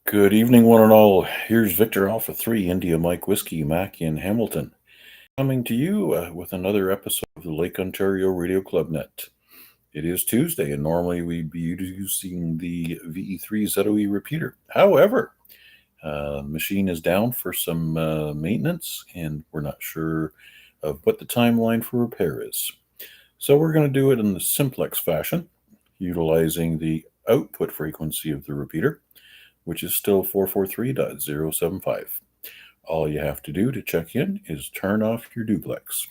Good evening, one and all. Here's Victor Alpha 3 India Mike Whiskey Mac in Hamilton, coming to you with another episode of the Lake Ontario Radio Club Net. It is Tuesday, and normally we'd be using the VA3 ZOE repeater. However, the machine is down for some maintenance, and we're not sure of what the timeline for repair is. So we're going to do it in the simplex fashion, utilizing the output frequency of the repeater, which is still 443.075. All you have to do to check in is turn off your duplex.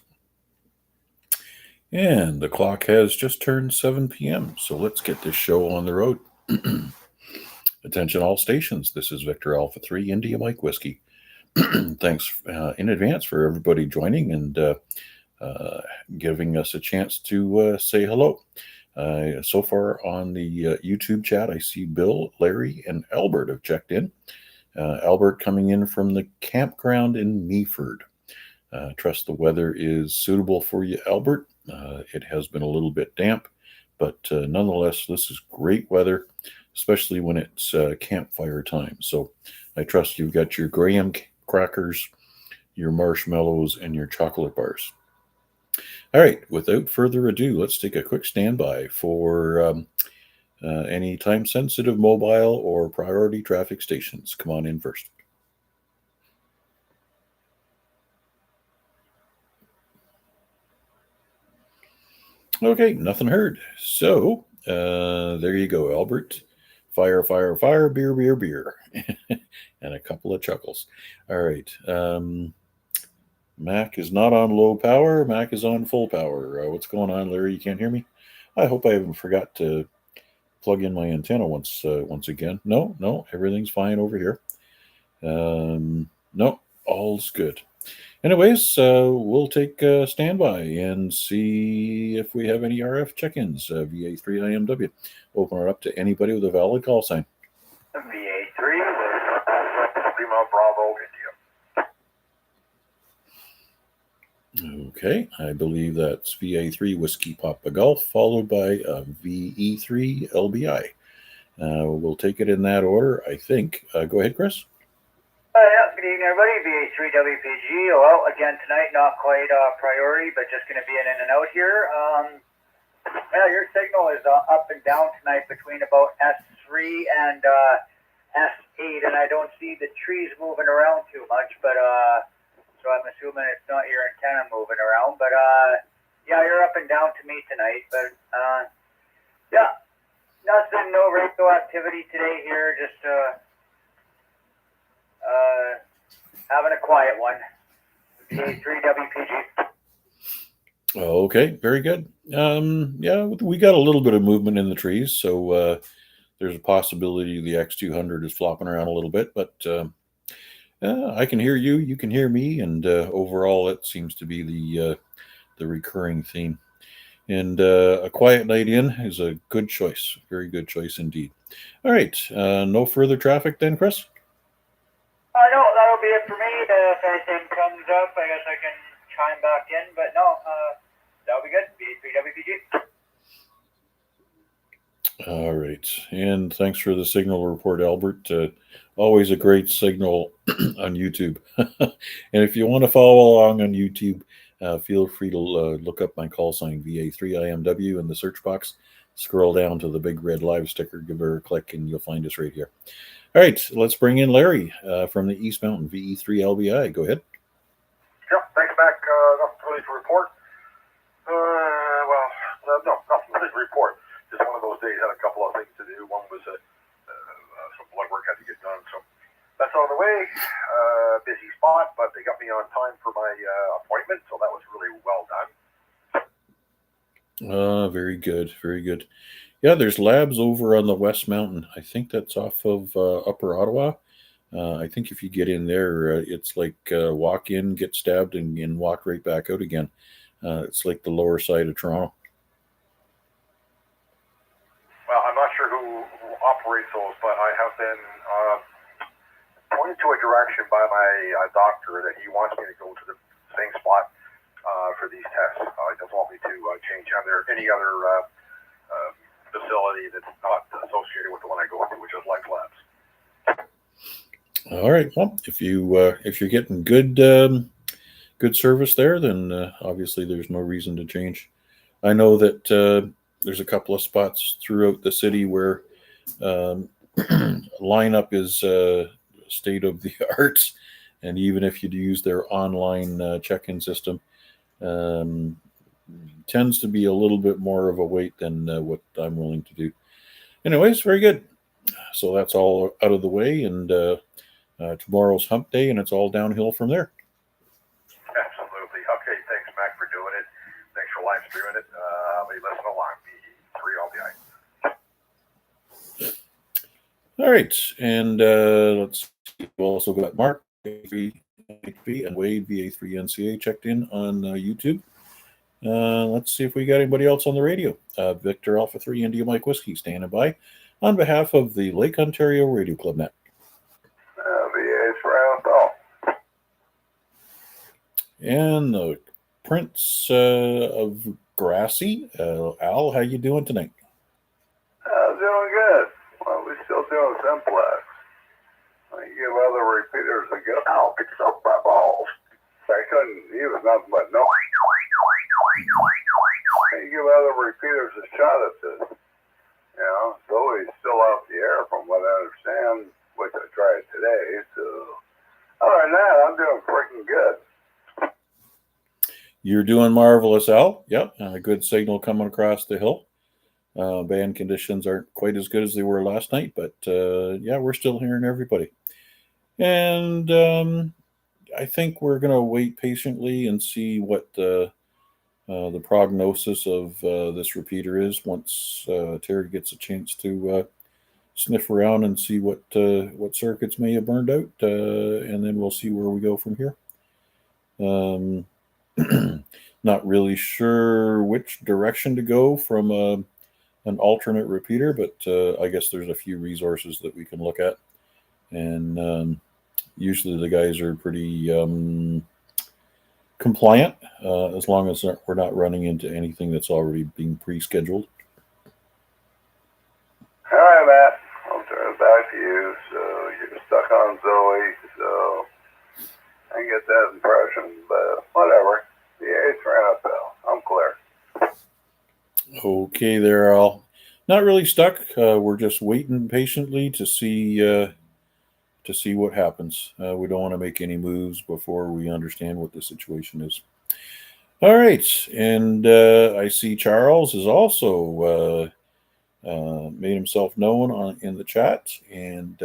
And the clock has just turned 7 p.m., so let's get this show on the road. Attention all stations, this is Victor Alpha 3 India Mike Whiskey. Thanks in advance for everybody joining and giving us a chance to say hello. So far on the YouTube chat, I see Bill, Larry, and Albert have checked in. Albert coming in from the campground in Meaford. Trust the weather is suitable for you, Albert. It has been a little bit damp, but nonetheless, this is great weather, especially when it's campfire time. So I trust you've got your graham crackers, your marshmallows, and your chocolate bars. All right, without further ado, let's take a quick standby for any time-sensitive mobile or priority traffic stations. Come on in first. Okay, nothing heard. So there you go, Albert. Fire, fire, fire, beer, beer, beer. And a couple of chuckles. All right. Mac is not on low power. Mac is on full power. What's going on, Larry? You can't hear me? I hope I haven't forgot to plug in my antenna once again. No, everything's fine over here. No, all's good. Anyways, we'll take standby and see if we have any RF check-ins. VA3IMW. Open it up to anybody with a valid call sign. VA3 with Lima Bravo India. Okay, I believe that's VA3 Whiskey Papa Golf, followed by VE3 LBI. We'll take it in that order, I think. Go ahead, Chris. Yeah, good evening, everybody. VA3WPG. Well, again tonight, not quite priority, but just going to be an in and out here. Yeah, your signal is up and down tonight between about S3 and S8, and I don't see the trees moving around too much, but so I'm assuming it's not your antenna moving around. But yeah, you're up and down to me tonight. But yeah, nothing, no radio activity today here. Just having a quiet one. VA3WPG. Okay, very good. Yeah, we got a little bit of movement in the trees, so there's a possibility the X200 is flopping around a little bit, but I can hear you, you can hear me, and overall it seems to be the recurring theme. And a quiet night in is a good choice, very good choice indeed. All right, no further traffic then, Chris? No, that'll be it for me. If anything comes up, I guess I can chime back in, but no, that'll be good. VA3WPG. All right, and thanks for the signal report, Albert. Always a great signal on YouTube. And if you want to follow along on YouTube, feel free to look up my call sign, VA3IMW, in the search box. Scroll down to the big red live sticker, give her a click, and you'll find us right here. All right, let's bring in Larry from the East Mountain, VE3LBI. Go ahead. Yep, thanks, Mac. Nothing really to report. Well, no, nothing really to report. Just one of those days, had a couple of things to do. One was some blood work had to get done, so that's on the way. Busy spot, but they got me on time for my appointment, so that was really well done. Very good, very good. Yeah, there's labs over on the West Mountain. I think that's off of Upper Ottawa. I think if you get in there, it's like walk in, get stabbed, and walk right back out again. It's like the lower side of Toronto. Well, I'm not sure who operates those, but I have been pointed to a direction by my doctor that he wants me to go to the same spot for these tests. He doesn't want me to change any other facility that's not associated with the one I go to, which is Life Labs. All right. Well, if you're getting good service there, then obviously there's no reason to change. I know that there's a couple of spots throughout the city where lineup is state of the art, and even if you use their online check-in system, um, tends to be a little bit more of a wait than what I'm willing to do. Anyways, very good. So that's all out of the way, and tomorrow's hump day, and it's all downhill from there. Absolutely. Okay, thanks, Mac, for doing it. Thanks for live streaming it. I'll be listening along. VA3LDI. All right, and let's see. We've also got Mark VA3 and Wade VA3NCA checked in on YouTube. Let's see if we got anybody else on the radio. Victor Alpha 3 India Mike Whiskey standing by on behalf of the Lake Ontario Radio Club Net. VA3LDI. And the Prince of Grassy, Al, how you doing tonight? Doing good. Well, we're still doing simplex. I give other repeaters a go. Ow, it's up my balls. I couldn't use nothing but no. I give other repeaters a shot at this. You know, Zoe's still off the air from what I understand, which I tried today. So, other than that, I'm doing freaking good. You're doing marvelous, Al. Yep, a good signal coming across the hill. Band conditions aren't quite as good as they were last night, but yeah, we're still hearing everybody. And I think we're going to wait patiently and see what the prognosis of this repeater is once Terry gets a chance to sniff around and see what circuits may have burned out, and then we'll see where we go from here. Not really sure which direction to go from an alternate repeater, but I guess there's a few resources that we can look at, and usually the guys are pretty compliant as long as we're not running into anything that's already being pre-scheduled. All right, Matt. I'll turn it back to you. So, you're stuck on Zoe, so I get that impression, but whatever. The eighth round, Bill. I'm clear. Okay, there, Al. Not really stuck. We're just waiting patiently to see what happens. We don't want to make any moves before we understand what the situation is. All right, and I see Charles has also made himself known in the chat, and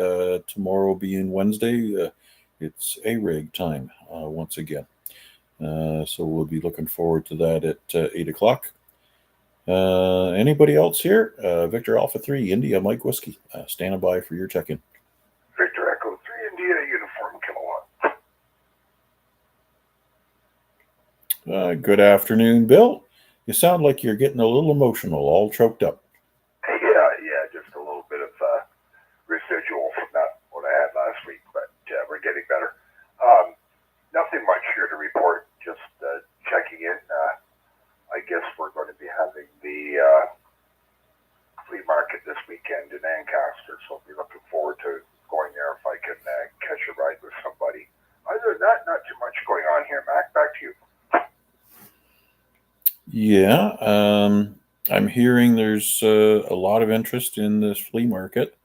tomorrow being Wednesday, it's A-Reg time once again. So we'll be looking forward to that at 8 o'clock. Anybody else here? Victor Alpha 3, India Mike Whiskey, standing by for your check-in. Victor Echo 3 India Uniform Kilowatt. Good afternoon, Bill. You sound like you're getting a little emotional, all choked up. Yeah, just a little bit of residual from that what I had last week, but we're getting better. Nothing much here to report, just checking in. I guess we're going to be having the flea market this weekend in Ancaster, so I'll be looking forward to going there if I can catch a ride with somebody. Other than that, not too much going on here. Mac, back to you. Yeah, I'm hearing there's a lot of interest in this flea market.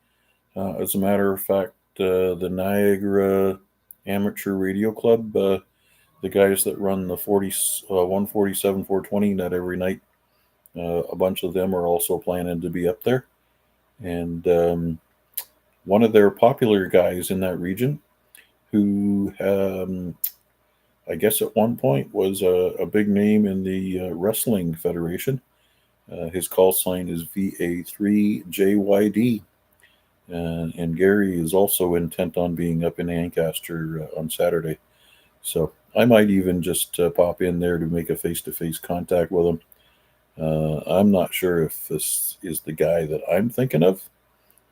As a matter of fact, the Niagara Amateur Radio Club, the guys that run the 147 420 net every night, a bunch of them are also planning to be up there. And one of their popular guys in that region, who I guess at one point was a big name in the Wrestling Federation. His call sign is VA3JYD. And Gary is also intent on being up in Ancaster on Saturday. So I might even just pop in there to make a face-to-face contact with him. I'm not sure if this is the guy that I'm thinking of,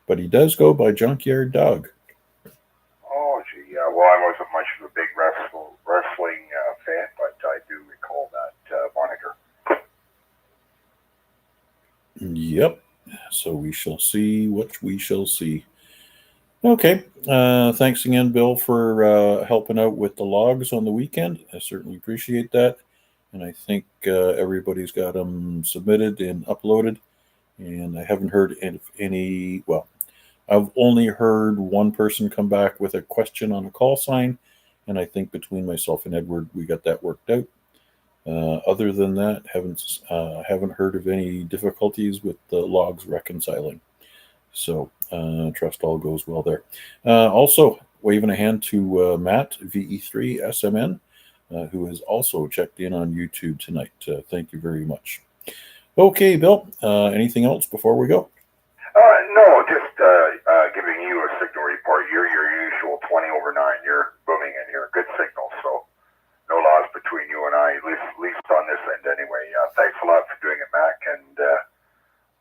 but he does go by Junkyard Dog. Oh, gee, yeah. Well, I wasn't much of a big wrestling fan, but I do recall that moniker. Yep. So we shall see what we shall see. Okay. Thanks again, Bill, for helping out with the logs on the weekend. I certainly appreciate that. And I think everybody's got them submitted and uploaded. And I haven't heard any. Well, I've only heard one person come back with a question on a call sign. And I think between myself and Edward, we got that worked out. Other than that, haven't heard of any difficulties with the logs reconciling. So trust all goes well there. Also, waving a hand to Matt VE3SMN, who has also checked in on YouTube tonight. Thank you very much. Okay, Bill. Anything else before we go? No, just giving you a signal report. You're your usual 20 over 9. You're booming in here. Good signal. So no loss between you and I, at least on this end anyway. Thanks a lot for doing it, Mac. And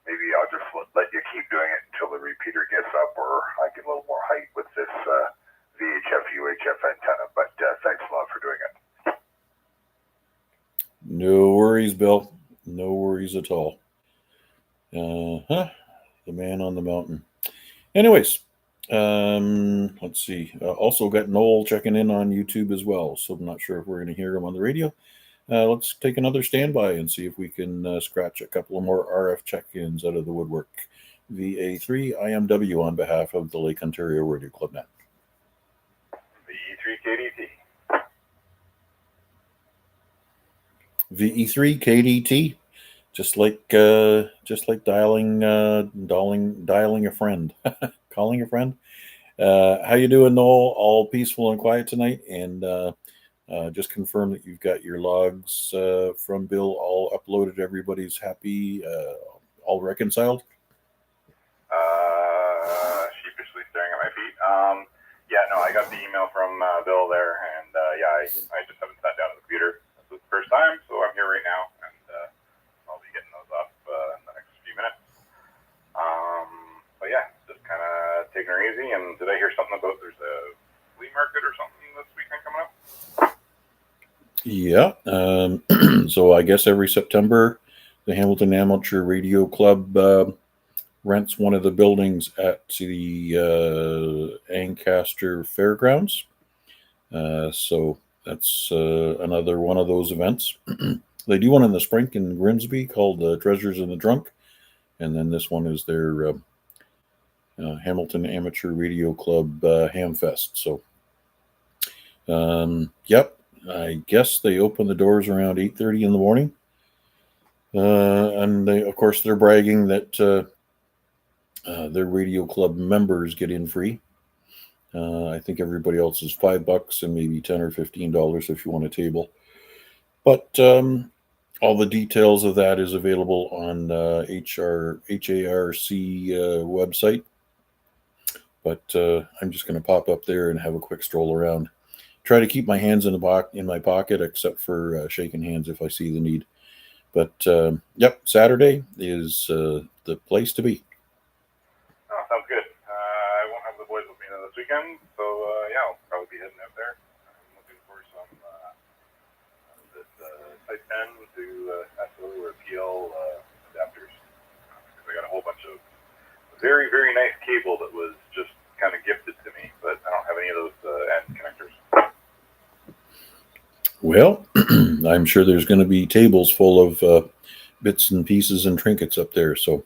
maybe I'll just let you keep doing it until the repeater gets up or I get a little more height with this VHF UHF antenna. But thanks a lot for doing it. No worries, Bill. No worries at all. The man on the mountain. Anyways, let's see. Also got Noel checking in on YouTube as well, so I'm not sure if we're going to hear him on the radio. Let's take another standby and see if we can scratch a couple of more RF check-ins out of the woodwork. VA3IMW on behalf of the Lake Ontario Radio Club Net. VE3KDT. VE3KDT. Just like dialing a friend, calling a friend. How you doing, Noel? All peaceful and quiet tonight, and just confirm that you've got your logs from Bill all uploaded. Everybody's happy, all reconciled. Sheepishly staring at my feet. Yeah, no, I got the email from Bill there, and I just haven't sat down at the computer. This is the first time, so I'm here right now, and I'll be getting those up in the next few minutes. But yeah, just kind of taking her easy. And did I hear something about there's a flea market or something this weekend coming up? Yeah. So I guess every September, the Hamilton Amateur Radio Club rents one of the buildings at the Ancaster Fairgrounds. So that's another one of those events. They do one in the spring in Grimsby called Treasures in the Trunk. And then this one is their Hamilton Amateur Radio Club Hamfest. So, yep, I guess they open the doors around 8:30 in the morning. And they, of course, they're bragging that their radio club members get in free. I think everybody else is $5 and maybe $10 or $15 if you want a table. But all the details of that is available on HARC website. But I'm just going to pop up there and have a quick stroll around. Try to keep my hands in my pocket, except for shaking hands if I see the need. But yep, Saturday is the place to be. Oh, sounds good. I won't have the boys with me this weekend, so yeah, I'll probably be heading out there. I'm looking for some Type 10 to SO or PL adapters. I got a whole bunch of very, very nice cable that was just kind of gifted to me, but I don't have any of those end connectors. Well, I'm sure there's going to be tables full of bits and pieces and trinkets up there. So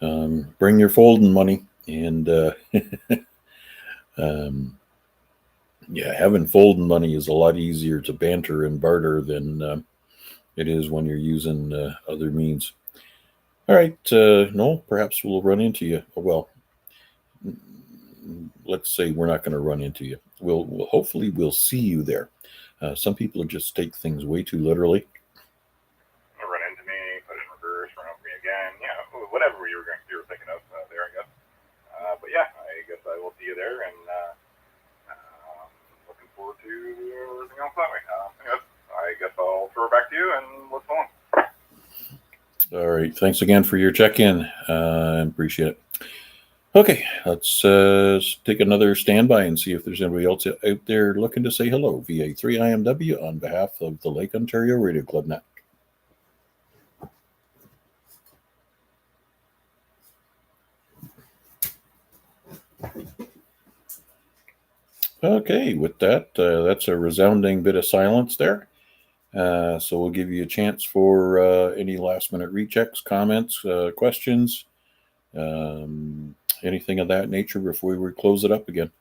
bring your folding money. And yeah, having folding money is a lot easier to banter and barter than it is when you're using other means. All right, no, perhaps we'll run into you. Well, let's say we're not going to run into you. We'll hopefully we'll see you there. Some people just take things way too literally. Run into me, push in reverse, run over me again. Yeah, whatever you were thinking of there, I guess. But yeah, I guess I will see you there, and looking forward to everything else that way. Anyways, I guess I'll throw it back to you, and let's go on. All right, thanks again for your check-in. I appreciate it. Okay, let's take another standby and see if there's anybody else out there looking to say hello. VA3IMW on behalf of the Lake Ontario Radio Club Net. Okay, with that, that's a resounding bit of silence there. So we'll give you a chance for any last-minute rechecks, comments, questions, anything of that nature before we close it up again.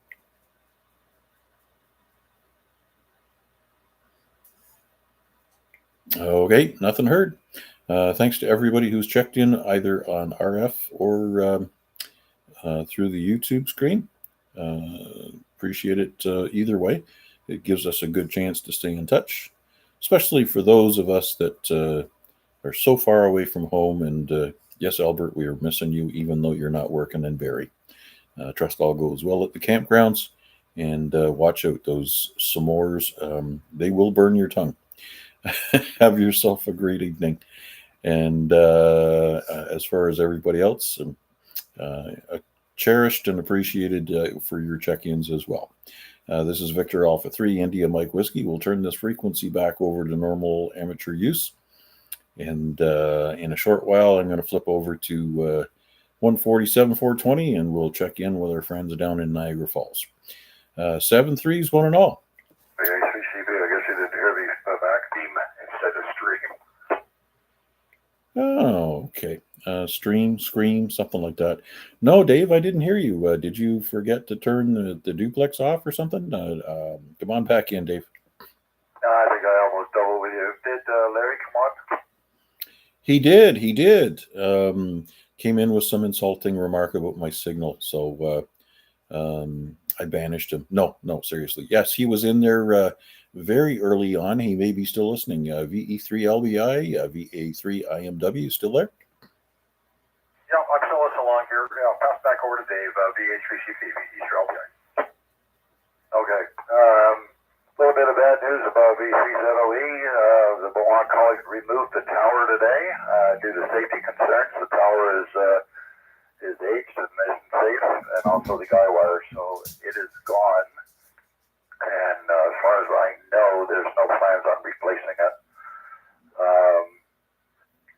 Okay, nothing heard. Thanks to everybody who's checked in either on RF or through the YouTube screen. Appreciate it either way. It gives us a good chance to stay in touch, especially for those of us that are so far away from home. And yes, Albert, we are missing you, even though you're not working in Barrie. Trust all goes well at the campgrounds, and watch out those s'mores. They will burn your tongue. Have yourself a great evening. And as far as everybody else, cherished and appreciated for your check-ins as well. This is Victor Alpha 3 India Mike Whiskey. We'll turn this frequency back over to normal amateur use. And in a short while, I'm going to flip over to 147.420, and we'll check in with our friends down in Niagara Falls. 7-3s, one and all. VA3CB, I guess you didn't hear the back beam instead of stream. Oh, okay. Stream, scream, something like that. No, Dave, I didn't hear you. Did you forget to turn the duplex off or something? Come on back in, Dave. I think I almost doubled with you. Did Larry come on? He did. Came in with some insulting remark about my signal, so I banished him. No, seriously. Yes, he was in there very early on. He may be still listening. VE3LBI, VA3IMW, still there? Yeah, I'm still listening along here. Yeah, I'll pass back over to Dave, VA3CP, Easter LBI. Okay. A little bit of bad news about VC3ZOE. The Milan colleague removed the tower today due to safety concerns. The tower is aged and isn't safe, and also the guy wire, so it is gone. And as far as I know, there's no plans on replacing it.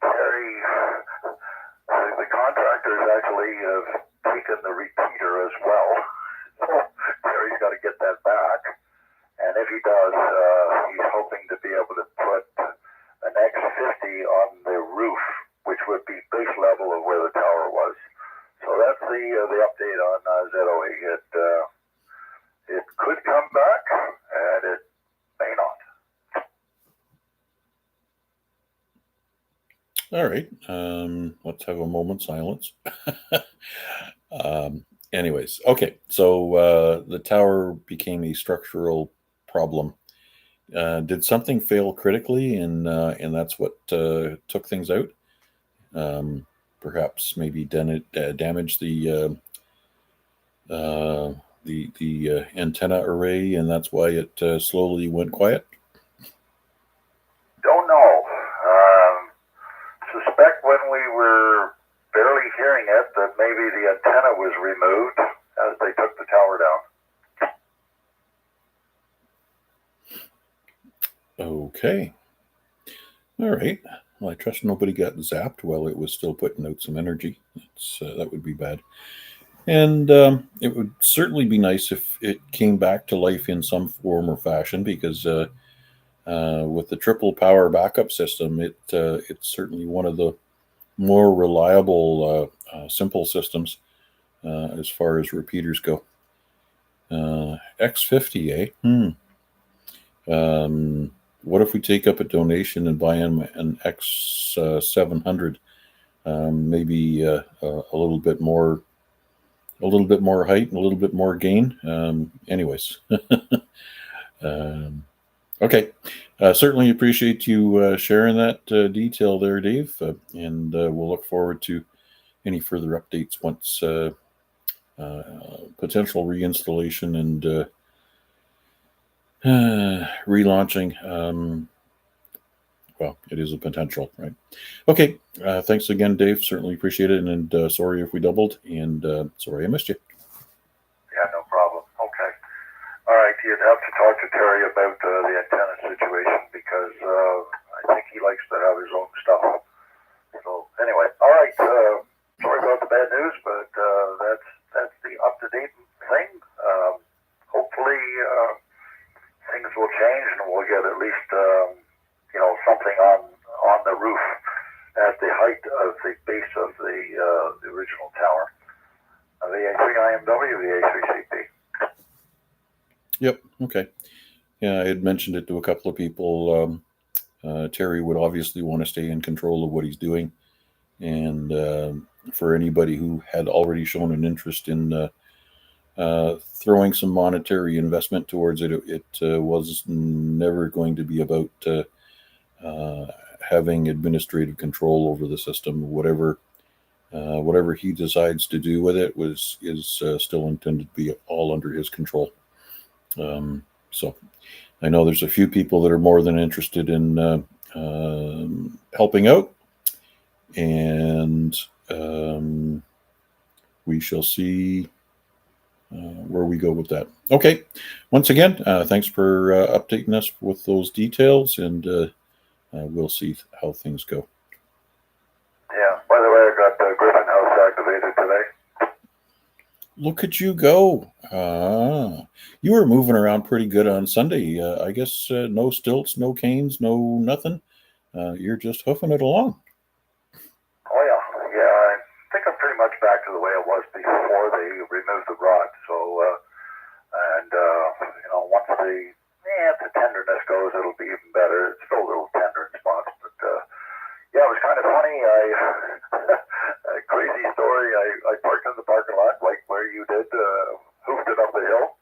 Terry, the contractors actually have taken the repeater as well. So Terry's got to get that back. And if he does, he's hoping to be able to put an X50 on the roof, which would be base level of where the tower was. So that's the update on ZOE. It could come back, and it may not. All right. Let's have a moment's silence. Anyways, okay. So the tower became a structural problem. Did something fail critically, and that's what took things out? Perhaps maybe damaged the antenna array, and that's why it slowly went quiet? Don't know. Suspect when we were barely hearing it that maybe the antenna was removed as they took the tower down. Okay. All right. Well, I trust nobody got zapped while it was still putting out some energy. That would be bad. And it would certainly be nice if it came back to life in some form or fashion, because with the triple power backup system, it's certainly one of the more reliable simple systems as far as repeaters go. X50, eh? What if we take up a donation and buy him an X700? Maybe a little bit more height and a little bit more gain. Anyways, okay. Certainly appreciate you sharing that detail there, Dave. And we'll look forward to any further updates once potential reinstallation and relaunching. Well, it is a potential, right? Okay. Thanks again, Dave. Certainly appreciate it. And sorry if we doubled, and sorry I missed you. Yeah, no problem. Okay. All right. You'd have to talk to Terry about the antenna situation, because I think he likes to have his own stuff. So anyway, all right. Sorry about the bad news, but that's the up-to-date thing. Hopefully at least something on the roof at the height of the base of the original tower. VA3IMW, VA3CP. Yep. Okay. Yeah, I had mentioned it to a couple of people. Terry would obviously want to stay in control of what he's doing, and for anybody who had already shown an interest in throwing some monetary investment towards it, it was never going to be about having administrative control over the system. Whatever he decides to do with it is still intended to be all under his control. So I know there's a few people that are more than interested in helping out, and we shall see where we go with that. Okay, once again, thanks for updating us with those details, and we'll see how things go. Yeah, by the way, I got the Griffin House activated today. Look at you go. You were moving around pretty good on Sunday. I guess no stilts, no canes, no nothing. You're just hoofing it along. Oh, yeah. Yeah, I think I'm pretty much back to the way it was before they removed the rod. So, once the tenderness goes, it'll be even better. It's still a little tender in spots, but yeah, it was kind of funny. A crazy story. I parked in the parking lot, like where you did, hoofed it up the hill,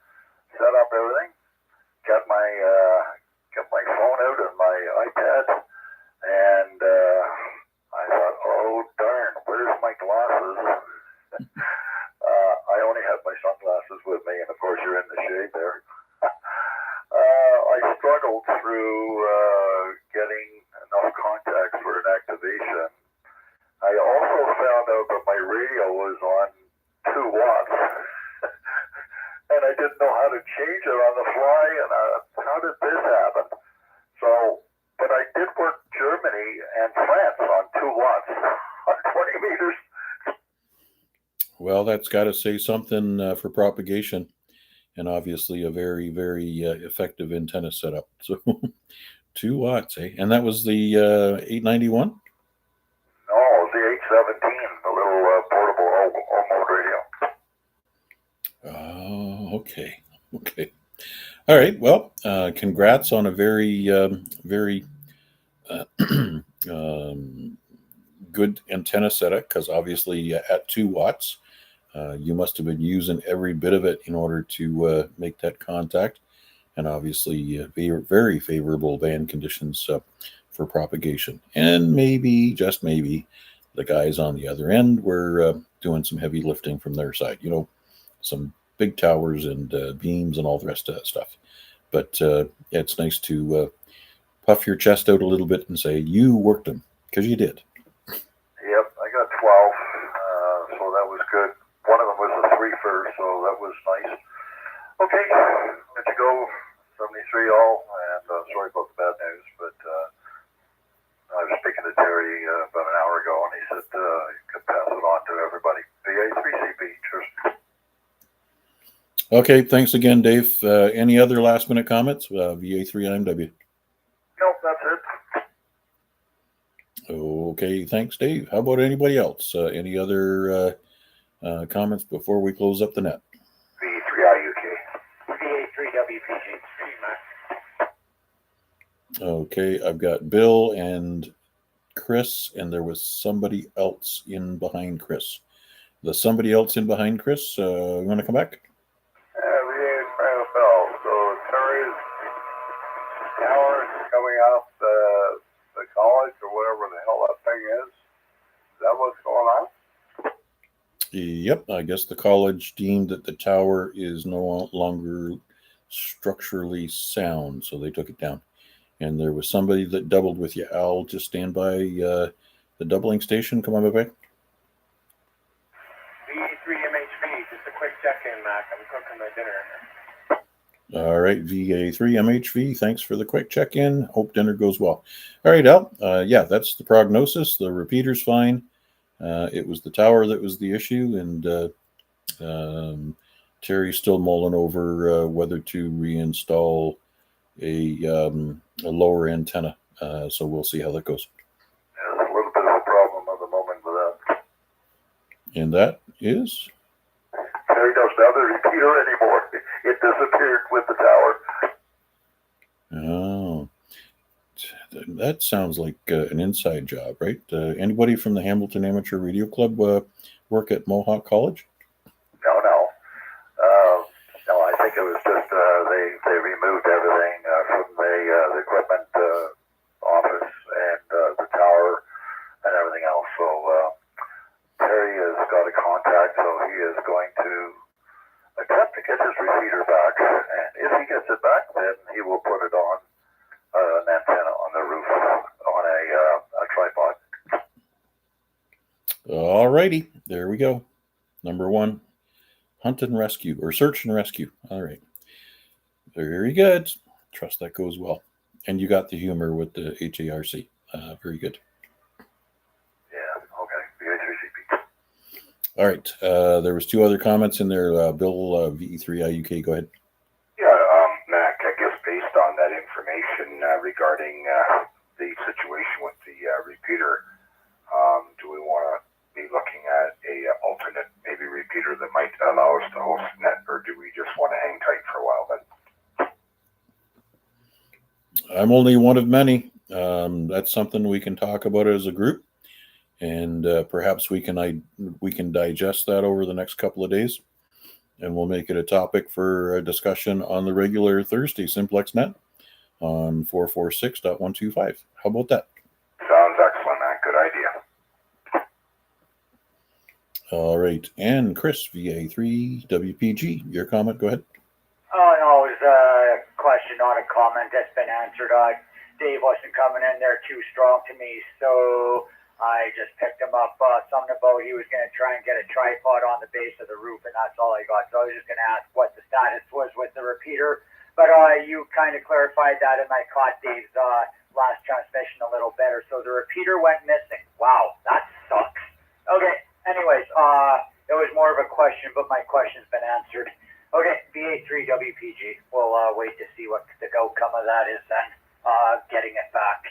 set up everything, got my phone out and my iPad, and I thought, oh darn, where's my glasses? I only had my sunglasses with me, and of course you're in the shade there. I struggled through getting enough contacts for an activation. I also found out that my radio was on 2 watts, and I didn't know how to change it on the fly, and how did this happen? So, but I did work Germany and France on 2 watts on 20 meters. Well, that's got to say something for propagation, and obviously a very, very effective antenna setup. So 2 watts, eh? And that was the 891? No, it was the 817, the little portable all-mode radio. Oh, okay. Okay. All right. Well, congrats on a very, very good antenna setup, because obviously at 2 watts, you must have been using every bit of it in order to make that contact, and obviously very favorable band conditions for propagation. And maybe, just maybe, the guys on the other end were doing some heavy lifting from their side, some big towers and beams and all the rest of that stuff. But it's nice to puff your chest out a little bit and say you worked them, because you did. Yep, I got 12, so that was good. One of them was a 3-fer, so that was nice. Okay, good to go. 73 all, and sorry about the bad news, but I was speaking to Terry about an hour ago, and he said you could pass it on to everybody. VA3CP, cheers. Okay, thanks again, Dave. Any other last minute comments? VA3IMW. Nope, that's it. Okay, thanks, Dave. How about anybody else? Any other comments before we close up the net? V3IUK. VA3WPG. Okay, I've got Bill and Chris, and there was somebody else in behind Chris. The somebody else in behind Chris, you want to come back? VA3IMW. So Terry's tower is coming off the college or whatever the hell that thing is. Is that what's going on? Yep, I guess the college deemed that the tower is no longer structurally sound, so they took it down. And there was somebody that doubled with you. Al, just stand by the doubling station. Come on, back. VA3MHV, just a quick check-in, Mac. I'm cooking my dinner. All right, VA3MHV, thanks for the quick check-in. Hope dinner goes well. All right, Al, yeah, that's the prognosis. The repeater's fine. It was the tower that was the issue, and Terry's still mulling over whether to reinstall a lower antenna. So we'll see how that goes. There's a little bit of a problem at the moment with that. And that is? Terry doesn't have the repeater anymore. It disappeared with the tower. Oh, that sounds like an inside job, right? Anybody from the Hamilton Amateur Radio Club work at Mohawk College? No, I think it was just they removed everything from the equipment office and the tower and everything else. So Terry has got a contact, so he is going to attempt to get his repeater back. And if he gets it back, then he will put it on an antenna on the roof on a tripod. All righty, there we go. Number one, hunt and rescue, or search and rescue. All right. Very good. Trust that goes well. And you got the humor with the HARC. Very good. Yeah, okay. VA3CP. All right. There was two other comments in there. Bill, VE3IUK, go ahead. Yeah, Mac, I guess based on that information regarding the situation with the repeater, do we want to be looking at a alternate maybe repeater that might allow us to host net, or do we just want to hang tight for a while then? I'm only one of many. That's something we can talk about as a group, and perhaps we can digest that over the next couple of days, and we'll make it a topic for a discussion on the regular Thursday Simplex Net on 446.125. How about that? Sounds excellent, Mac. Good idea. All right, and Chris, VA3WPG, your comment. Go ahead. Oh, no, it was a question, not a comment. That's been answered. Dave wasn't coming in there too strong to me, so I just picked him up. Something about he was going to try and get a tripod on the base of the roof, and that's all I got. So I was just going to ask what the status was with the repeater. But you kind of clarified that, and I caught Dave's last transmission a little better. So the repeater went missing. Wow, that sucks. Okay, anyways, it was more of a question, but my question's been answered. Okay, VA3WPG. We'll wait to see what the outcome of that is then, getting it back.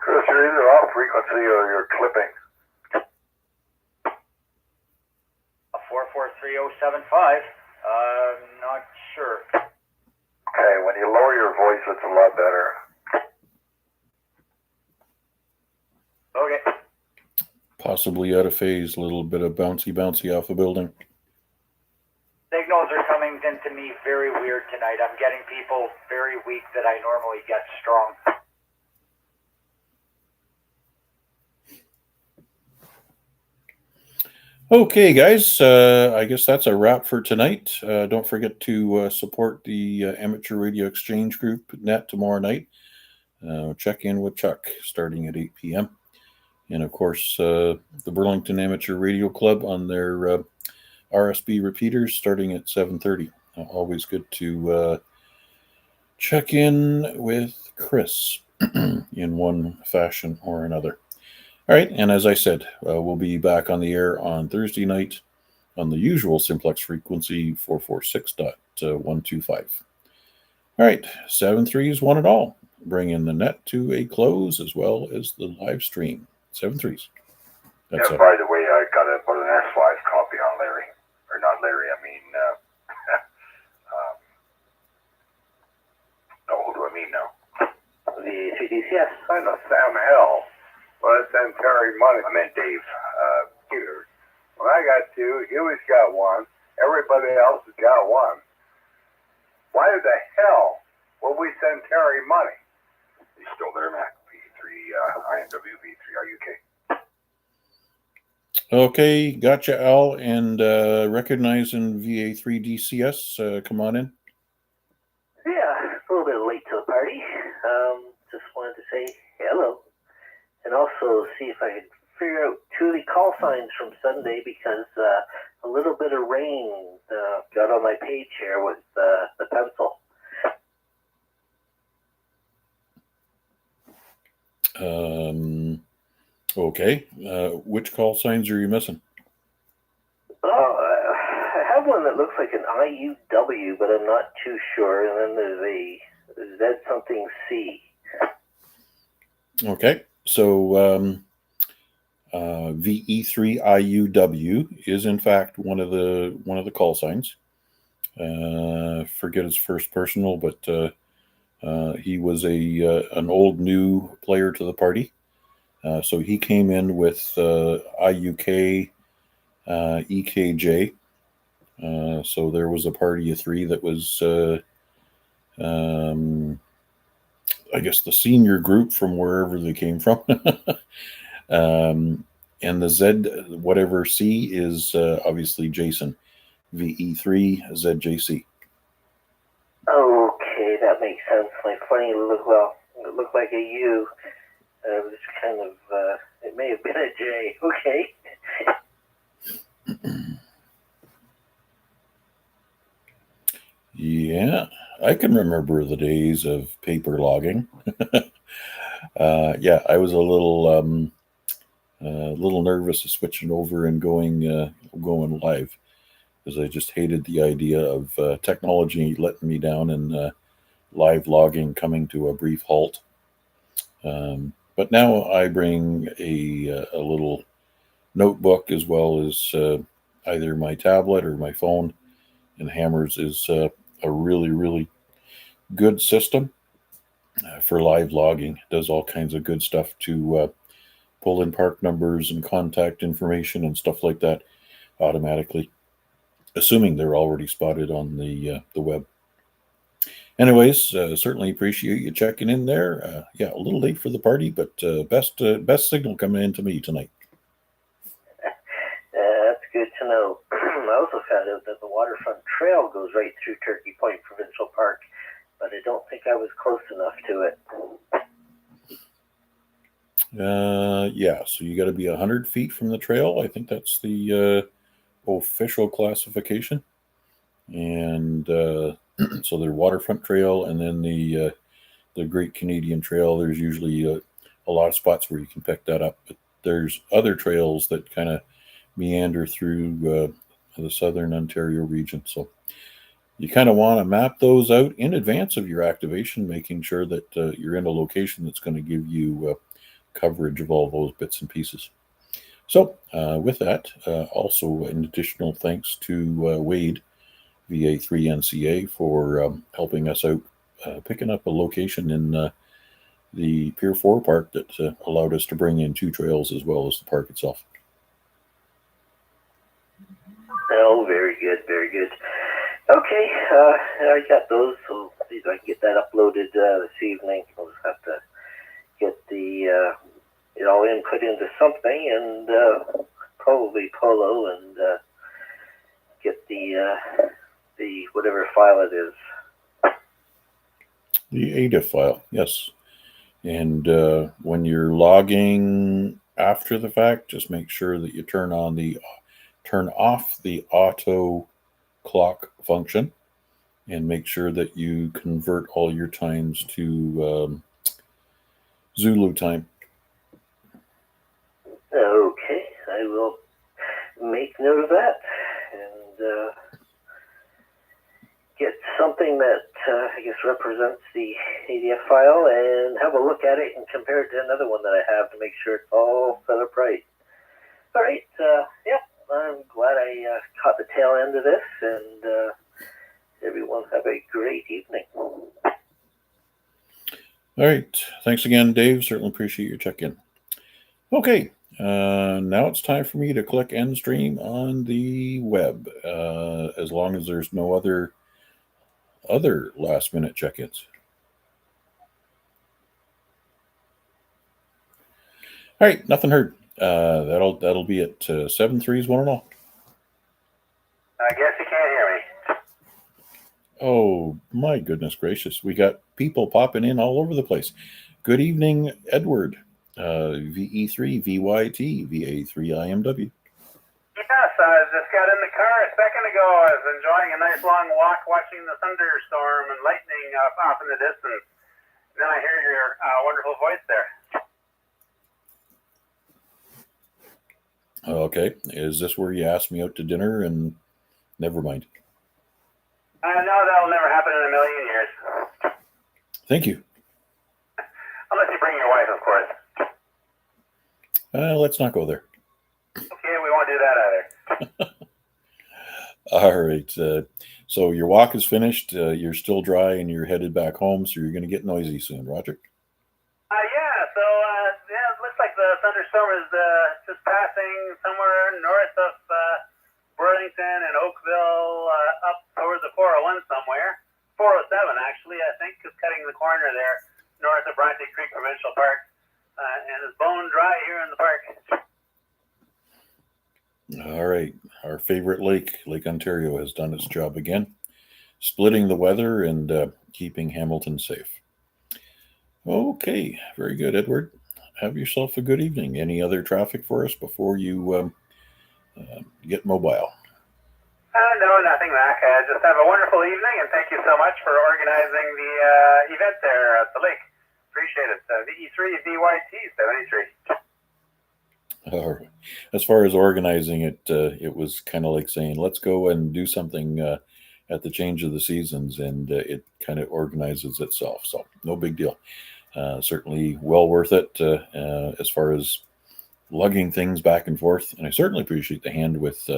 Chris, you're either off frequency or you're clipping. 443075. Not sure. Okay, when you lower your voice, it's a lot better. Okay. Possibly out of phase, a little bit of bouncy off the building. Signals are coming into me very weird tonight. I'm getting people very weak that I normally get strong. Okay, guys, I guess that's a wrap for tonight. Don't forget to support the Amateur Radio Exchange Group net tomorrow night. Check in with Chuck starting at 8 p.m. And, of course, the Burlington Amateur Radio Club on their RSB repeaters starting at 7:30. Always good to check in with Chris in one fashion or another. All right, and as I said, we'll be back on the air on Thursday night on the usual simplex frequency 446.125. All right, 7.3s one and all. Bringing the net to a close as well as the live stream. 7.3s. That's Yeah, by the way, I got to put an S5 copy on Larry. Or not Larry, I mean, who do I mean now? The CDCS. I know Sam Hill. Well, I send Terry money. I meant Dave. Computers. When I got two, Huey's got one. Everybody else has got one. Why the hell will we send Terry money? He's still there, Mac. VA3IMW VA3IUK. Okay, gotcha, Al. And recognizing VA3DCS, come on in. Yeah, a little bit late to the party. Just wanted to say hello. And also see if I could figure out two of the call signs from Sunday, because a little bit of rain got on my page here with the pencil. Okay. Which call signs are you missing? I have one that looks like an IUW, but I'm not too sure. And then there's Z something C. Okay, so VE3IUW is in fact one of the call signs. Forget his first personal, but he was an old new player to the party. So he came in with IUK, EKJ. So there was a party of three that was, I guess, the senior group from wherever they came from. And the Z, whatever C, is obviously Jason. VE3 ZJC. Okay, that makes sense. My funny look, well, it looked like a U. It was kind of, it may have been a J. Okay. Yeah, I can remember the days of paper logging. Yeah, I was a little nervous of switching over and going live, because I just hated the idea of technology letting me down and live logging coming to a brief halt. But now I bring a little notebook as well as either my tablet or my phone, and Hammers is a really, really good system for live logging. It does all kinds of good stuff to pull in park numbers and contact information and stuff like that automatically, assuming they're already spotted on the web. Anyways, certainly appreciate you checking in there. Yeah, a little late for the party, but best signal coming in to me tonight. That's good to know. I also found out that the waterfront trail goes right through Turkey Point Provincial Park, but I don't think I was close enough to it. Yeah, so you got to be 100 feet from the trail. I think that's the official classification. And so there's waterfront trail, and then the Great Canadian Trail. There's usually a lot of spots where you can pick that up, but there's other trails that kind of meander through the southern Ontario region. So you kind of want to map those out in advance of your activation, making sure that you're in a location that's going to give you coverage of all those bits and pieces. So with that, also an additional thanks to Wade, VA3NCA, for helping us out, picking up a location in the Pier 4 Park that allowed us to bring in two trails as well as the park itself. Oh, very good, very good. Okay, I got those, so see if I can get that uploaded this evening. I'll just have to get it all input into something, and probably Polo, and get the whatever file it is. The ADIF file, yes. And when you're logging after the fact, just make sure that you turn off the auto clock function, and make sure that you convert all your times to Zulu time. Okay, I will make note of that, and get something that I guess represents the ADF file, and have a look at it and compare it to another one that I have to make sure it's all set up right. All right, yeah, I'm glad I caught the tail end of this, and everyone have a great evening. All right, thanks again, Dave. Certainly appreciate your check-in. Okay, now it's time for me to click end stream on the web, as long as there's no other last-minute check-ins. All right, nothing heard. That'll be it. 7-3's one and all. I guess you can't hear me. Oh my goodness gracious! We got people popping in all over the place. Good evening, Edward. VE3 VYT VA3IMW. Yes, I just got in the car a second ago. I was enjoying a nice long walk, watching the thunderstorm and lightning off in the distance. Then I hear your wonderful voice there. Okay, is this where you asked me out to dinner? And never mind. I know that'll never happen in a million years. Thank you. Unless you bring your wife, of course. Let's not go there. Okay, we won't do that either. All right. So your walk is finished. You're still dry and you're headed back home. So you're going to get noisy soon, Roger. Yeah, it looks like the thunderstorm is just passing somewhere north of Burlington and Oakville, up towards the 401 somewhere. 407, actually, I think, is cutting the corner there, north of Bronte Creek Provincial Park, and is bone dry here in the park. All right. Our favorite lake, Lake Ontario, has done its job again, splitting the weather and keeping Hamilton safe. Okay. Very good, Edward. Have yourself a good evening. Any other traffic for us before you get mobile? No, nothing, Mac. Just have a wonderful evening, and thank you so much for organizing the event there at the lake. Appreciate it. VE3 All right. As far as organizing it, it was kind of like saying, let's go and do something at the change of the seasons, and it kind of organizes itself. So no big deal. Certainly well worth it as far as lugging things back and forth. And I certainly appreciate the hand with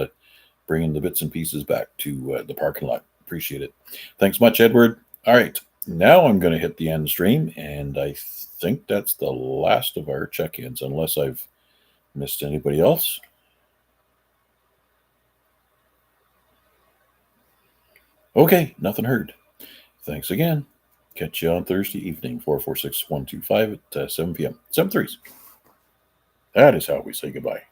bringing the bits and pieces back to the parking lot. Appreciate it. Thanks much, Edward. All right. Now I'm going to hit the end stream, and I think that's the last of our check-ins, unless I've missed anybody else. Okay, nothing heard. Thanks again. Catch you on Thursday evening, 446-125 at 7 p.m. 7 3s. That is how we say goodbye.